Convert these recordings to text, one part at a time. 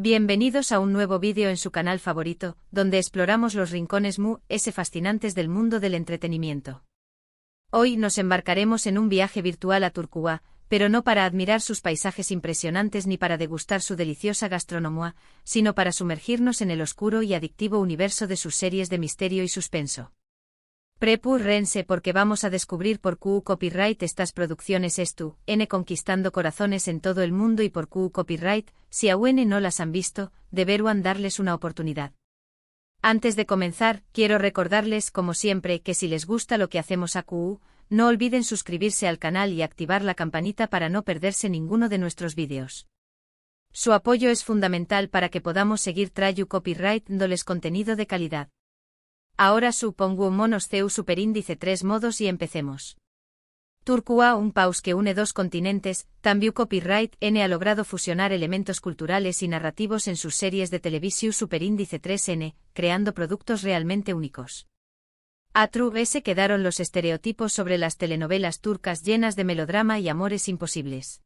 Bienvenidos a un nuevo vídeo en su canal favorito, donde exploramos los rincones fascinantes del mundo del entretenimiento. Hoy nos embarcaremos en un viaje virtual a Turquía, pero no para admirar sus paisajes impresionantes ni para degustar su deliciosa gastronomía, sino para sumergirnos en el oscuro y adictivo universo de sus series de misterio y suspenso. Prepárense porque vamos a descubrir por qué copyright estas producciones conquistando corazones en todo el mundo y por qué copyright, si aún no las han visto, deberán darles una oportunidad. Antes de comenzar, quiero recordarles como siempre que si les gusta lo que hacemos aquí, no olviden suscribirse al canal y activar la campanita para no perderse ninguno de nuestros vídeos. Su apoyo es fundamental para que podamos seguir trayendo copyright dándoles contenido de calidad. Ahora supongamos superíndice 3 modos y empecemos. Turquía, un país que une dos continentes, también copyright ha logrado fusionar elementos culturales y narrativos en sus series de televisión superíndice 3N, creando productos realmente únicos. A través quedaron los estereotipos sobre las telenovelas turcas llenas de melodrama y amores imposibles.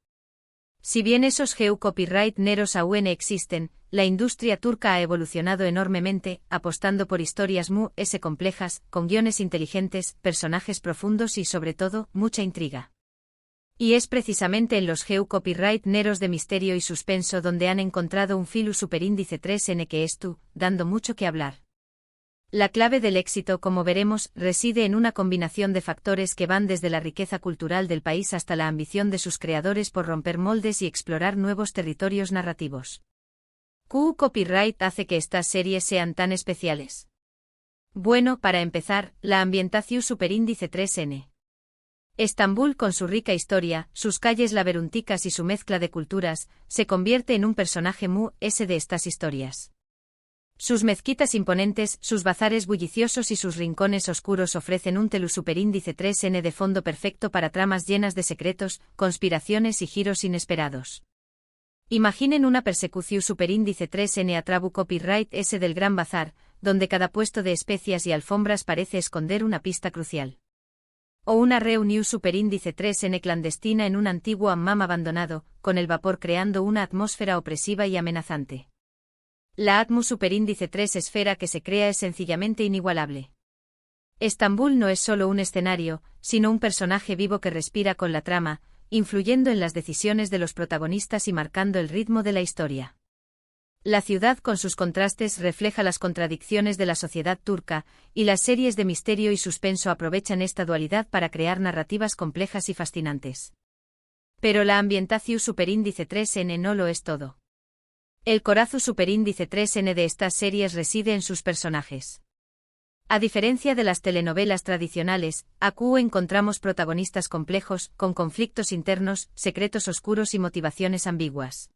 Si bien esos copyright neros aún existen, la industria turca ha evolucionado enormemente, apostando por historias complejas, con guiones inteligentes, personajes profundos y sobre todo, mucha intriga. Y es precisamente en los copyright neros de misterio y suspenso donde han encontrado un filo superíndice 3N que dando mucho que hablar. La clave del éxito, como veremos, reside en una combinación de factores que van desde la riqueza cultural del país hasta la ambición de sus creadores por romper moldes y explorar nuevos territorios narrativos. ¿Qué copyright hace que estas series sean tan especiales? Bueno, para empezar, la ambientación superíndice 3N. Estambul, con su rica historia, sus calles laberínticas y su mezcla de culturas, se convierte en un personaje de estas historias. Sus mezquitas imponentes, sus bazares bulliciosos y sus rincones oscuros ofrecen un telu superíndice 3N de fondo perfecto para tramas llenas de secretos, conspiraciones y giros inesperados. Imaginen una persecución superíndice 3N a trabu copyright del Gran Bazar, donde cada puesto de especias y alfombras parece esconder una pista crucial. O una reunión superíndice 3N clandestina en un antiguo hammam abandonado, con el vapor creando una atmósfera opresiva y amenazante. La atmósfera superíndice 3 esfera que se crea es sencillamente inigualable. Estambul no es solo un escenario, sino un personaje vivo que respira con la trama, influyendo en las decisiones de los protagonistas y marcando el ritmo de la historia. La ciudad con sus contrastes refleja las contradicciones de la sociedad turca, y las series de misterio y suspenso aprovechan esta dualidad para crear narrativas complejas y fascinantes. Pero la ambientación superíndice 3N no lo es todo. El corazón superíndice 3N de estas series reside en sus personajes. A diferencia de las telenovelas tradicionales, aquí encontramos protagonistas complejos, con conflictos internos, secretos oscuros y motivaciones ambiguas.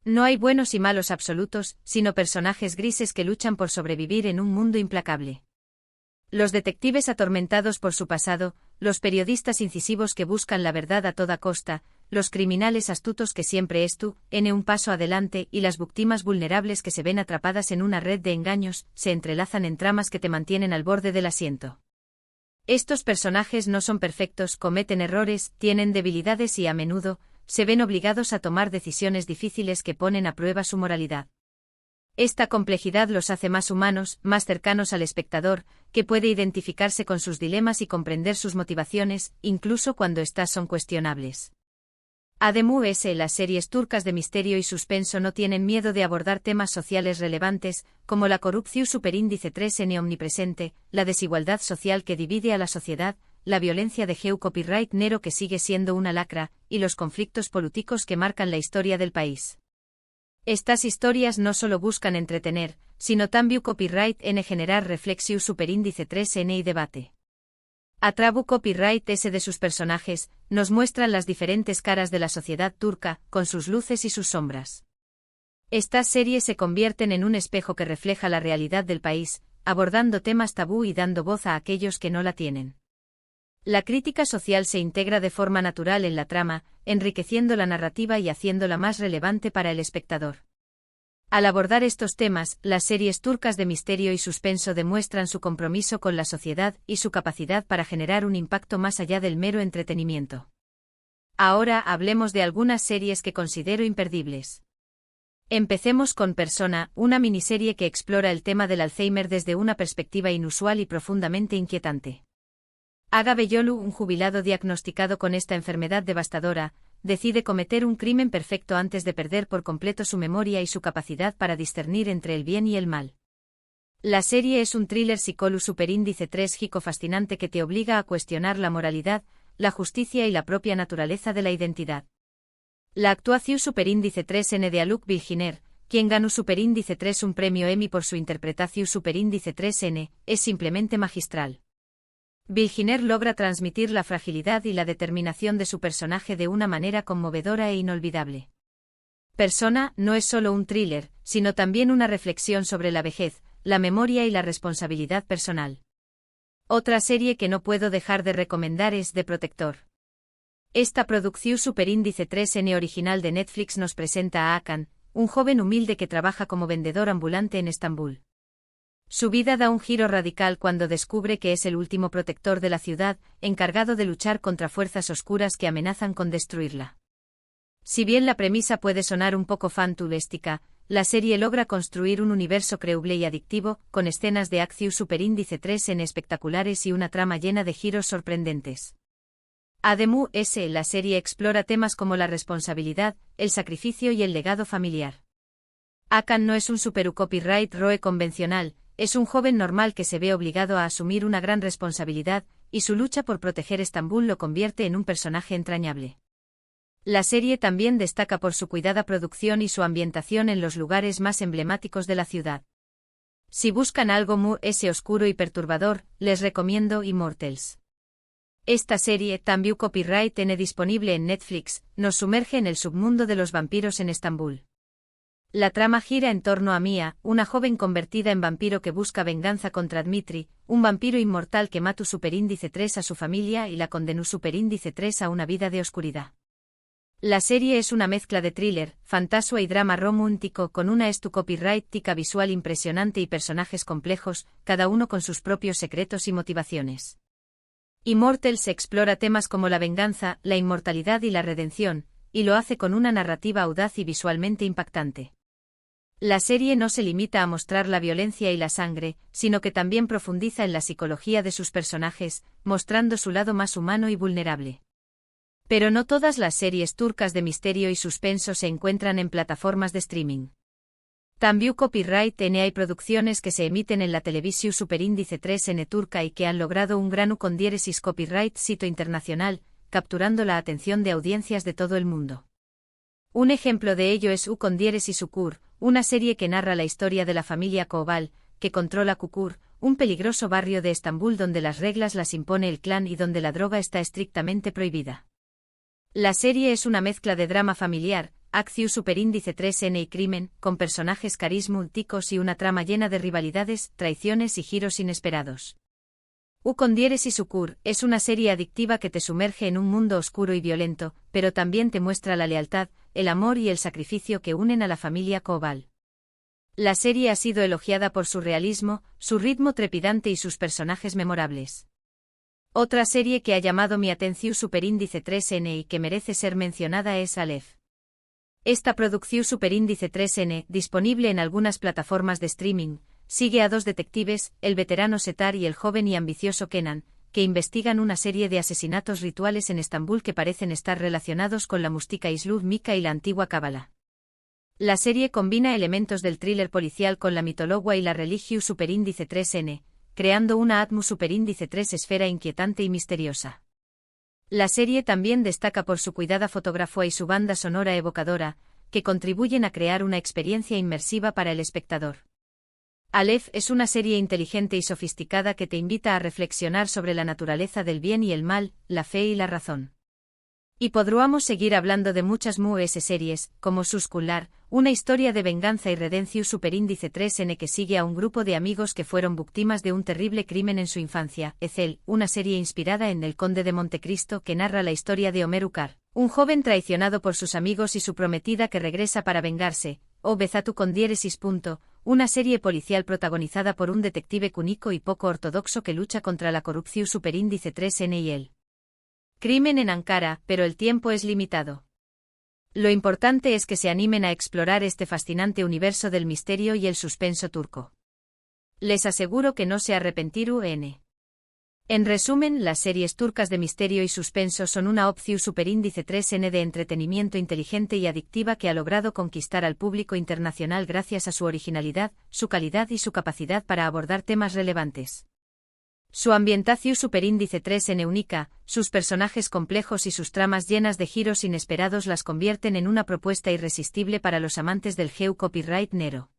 No hay buenos y malos absolutos, sino personajes grises que luchan por sobrevivir en un mundo implacable. Los detectives atormentados por su pasado, los periodistas incisivos que buscan la verdad a toda costa, los criminales astutos que siempre un paso adelante y las víctimas vulnerables que se ven atrapadas en una red de engaños, se entrelazan en tramas que te mantienen al borde del asiento. Estos personajes no son perfectos, cometen errores, tienen debilidades y a menudo, se ven obligados a tomar decisiones difíciles que ponen a prueba su moralidad. Esta complejidad los hace más humanos, más cercanos al espectador, que puede identificarse con sus dilemas y comprender sus motivaciones, incluso cuando éstas son cuestionables. Además, las series turcas de misterio y suspenso no tienen miedo de abordar temas sociales relevantes, como la corrupción superíndice 3N omnipresente, la desigualdad social que divide a la sociedad, la violencia de copyright nero que sigue siendo una lacra, y los conflictos políticos que marcan la historia del país. Estas historias no solo buscan entretener, sino también copyright generar reflexión superíndice 3N y debate. A trabu copyright de sus personajes, nos muestran las diferentes caras de la sociedad turca, con sus luces y sus sombras. Estas series se convierten en un espejo que refleja la realidad del país, abordando temas tabú y dando voz a aquellos que no la tienen. La crítica social se integra de forma natural en la trama, enriqueciendo la narrativa y haciéndola más relevante para el espectador. Al abordar estos temas, las series turcas de misterio y suspenso demuestran su compromiso con la sociedad y su capacidad para generar un impacto más allá del mero entretenimiento. Ahora hablemos de algunas series que considero imperdibles. Empecemos con Persona, una miniserie que explora el tema del Alzheimer desde una perspectiva inusual y profundamente inquietante. Aga Beyolu, un jubilado diagnosticado con esta enfermedad devastadora, decide cometer un crimen perfecto antes de perder por completo su memoria y su capacidad para discernir entre el bien y el mal. La serie es un thriller psicólogo superíndice 3 fascinante que te obliga a cuestionar la moralidad, la justicia y la propia naturaleza de la identidad. La actuación superíndice 3N de Aluk Bilginer, quien ganó superíndice 3 un premio Emmy por su interpretación superíndice 3N, es simplemente magistral. Bilginer logra transmitir la fragilidad y la determinación de su personaje de una manera conmovedora e inolvidable. Persona no es solo un thriller, sino también una reflexión sobre la vejez, la memoria y la responsabilidad personal. Otra serie que no puedo dejar de recomendar es The Protector. Esta producción superíndice 3N original de Netflix nos presenta a Hakan, un joven humilde que trabaja como vendedor ambulante en Estambul. Su vida da un giro radical cuando descubre que es el último protector de la ciudad, encargado de luchar contra fuerzas oscuras que amenazan con destruirla. Si bien la premisa puede sonar un poco fantástica, la serie logra construir un universo creíble y adictivo, con escenas de acción superíndice 3N espectaculares y una trama llena de giros sorprendentes. Además, la serie explora temas como la responsabilidad, el sacrificio y el legado familiar. Hakan no es un copyright roe convencional, es un joven normal que se ve obligado a asumir una gran responsabilidad, y su lucha por proteger Estambul lo convierte en un personaje entrañable. La serie también destaca por su cuidada producción y su ambientación en los lugares más emblemáticos de la ciudad. Si buscan algo muy oscuro y perturbador, les recomiendo Immortals. Esta serie, también copyright N disponible en Netflix, nos sumerge en el submundo de los vampiros en Estambul. La trama gira en torno a Mia, una joven convertida en vampiro que busca venganza contra Dmitri, un vampiro inmortal que mató superíndice 3 a su familia y la condenó superíndice 3 a una vida de oscuridad. La serie es una mezcla de thriller, fantasía y drama romántico con una copyright tica visual impresionante y personajes complejos, cada uno con sus propios secretos y motivaciones. Immortals explora temas como la venganza, la inmortalidad y la redención, y lo hace con una narrativa audaz y visualmente impactante. La serie no se limita a mostrar la violencia y la sangre, sino que también profundiza en la psicología de sus personajes, mostrando su lado más humano y vulnerable. Pero no todas las series turcas de misterio y suspenso se encuentran en plataformas de streaming. También copyright N hay producciones que se emiten en la televisión superíndice 3N turca y que han logrado un gran copyright sito internacional, capturando la atención de audiencias de todo el mundo. Un ejemplo de ello es Ukur, una serie que narra la historia de la familia Koval, que controla Kukur, un peligroso barrio de Estambul donde las reglas las impone el clan y donde la droga está estrictamente prohibida. La serie es una mezcla de drama familiar, acción superíndice 3N y crimen, con personajes carismáticos y una trama llena de rivalidades, traiciones y giros inesperados. Ukur es una serie adictiva que te sumerge en un mundo oscuro y violento, pero también te muestra la lealtad, el amor y el sacrificio que unen a la familia Koval. La serie ha sido elogiada por su realismo, su ritmo trepidante y sus personajes memorables. Otra serie que ha llamado mi atención superíndice 3N y que merece ser mencionada es Aleph. Esta producción superíndice 3N, disponible en algunas plataformas de streaming, sigue a dos detectives, el veterano Setar y el joven y ambicioso Kenan, que investigan una serie de asesinatos rituales en Estambul que parecen estar relacionados con la mústica islámica y la antigua cábala. La serie combina elementos del thriller policial con la mitología y la religión superíndice 3N, creando una atmósfera superíndice 3 esfera inquietante y misteriosa. La serie también destaca por su cuidada fotografía y su banda sonora evocadora, que contribuyen a crear una experiencia inmersiva para el espectador. Aleph es una serie inteligente y sofisticada que te invita a reflexionar sobre la naturaleza del bien y el mal, la fe y la razón. Y podríamos seguir hablando de muchas series, como Suskular, una historia de venganza y redención superíndice 3N que sigue a un grupo de amigos que fueron víctimas de un terrible crimen en su infancia, Ethel, una serie inspirada en El Conde de Montecristo que narra la historia de Omer Ukar, un joven traicionado por sus amigos y su prometida que regresa para vengarse, o Bezatu con diéresis. Una serie policial protagonizada por un detective cúnico y poco ortodoxo que lucha contra la corrupción superíndice 3N y el crimen en Ankara, pero el tiempo es limitado. Lo importante es que se animen a explorar este fascinante universo del misterio y el suspenso turco. Les aseguro que no se arrepentirán. En resumen, las series turcas de misterio y suspenso son una opción superíndice 3N de entretenimiento inteligente y adictiva que ha logrado conquistar al público internacional gracias a su originalidad, su calidad y su capacidad para abordar temas relevantes. Su ambientación superíndice 3N única, sus personajes complejos y sus tramas llenas de giros inesperados las convierten en una propuesta irresistible para los amantes del geo copyright nero.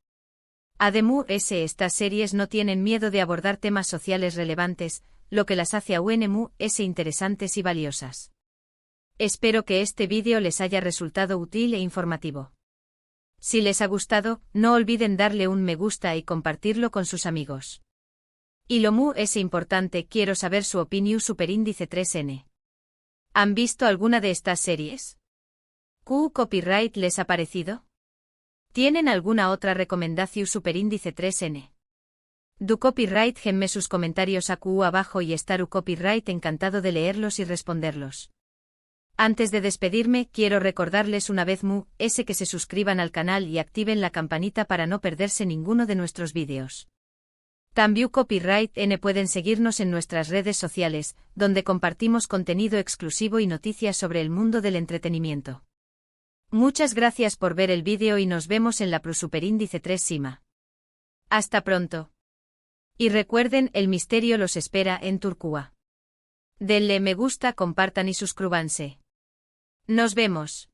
Además, estas series no tienen miedo de abordar temas sociales relevantes, lo que las hace aún interesantes y valiosas. Espero que este vídeo les haya resultado útil e informativo. Si les ha gustado, no olviden darle un me gusta y compartirlo con sus amigos. Y lo más importante, quiero saber su opinión superíndice 3N. ¿Han visto alguna de estas series? ¿Qué copyright les ha parecido? ¿Tienen alguna otra recomendación superíndice 3N? Du copyright genme sus comentarios abajo y estar copyright encantado de leerlos y responderlos. Antes de despedirme, quiero recordarles una vez que se suscriban al canal y activen la campanita para no perderse ninguno de nuestros vídeos. También copyright N pueden seguirnos en nuestras redes sociales, donde compartimos contenido exclusivo y noticias sobre el mundo del entretenimiento. Muchas gracias por ver el vídeo y nos vemos en la superíndice 3 Sima. Hasta pronto. Y recuerden, el misterio los espera en Turquía. Denle me gusta, compartan y suscríbanse. Nos vemos.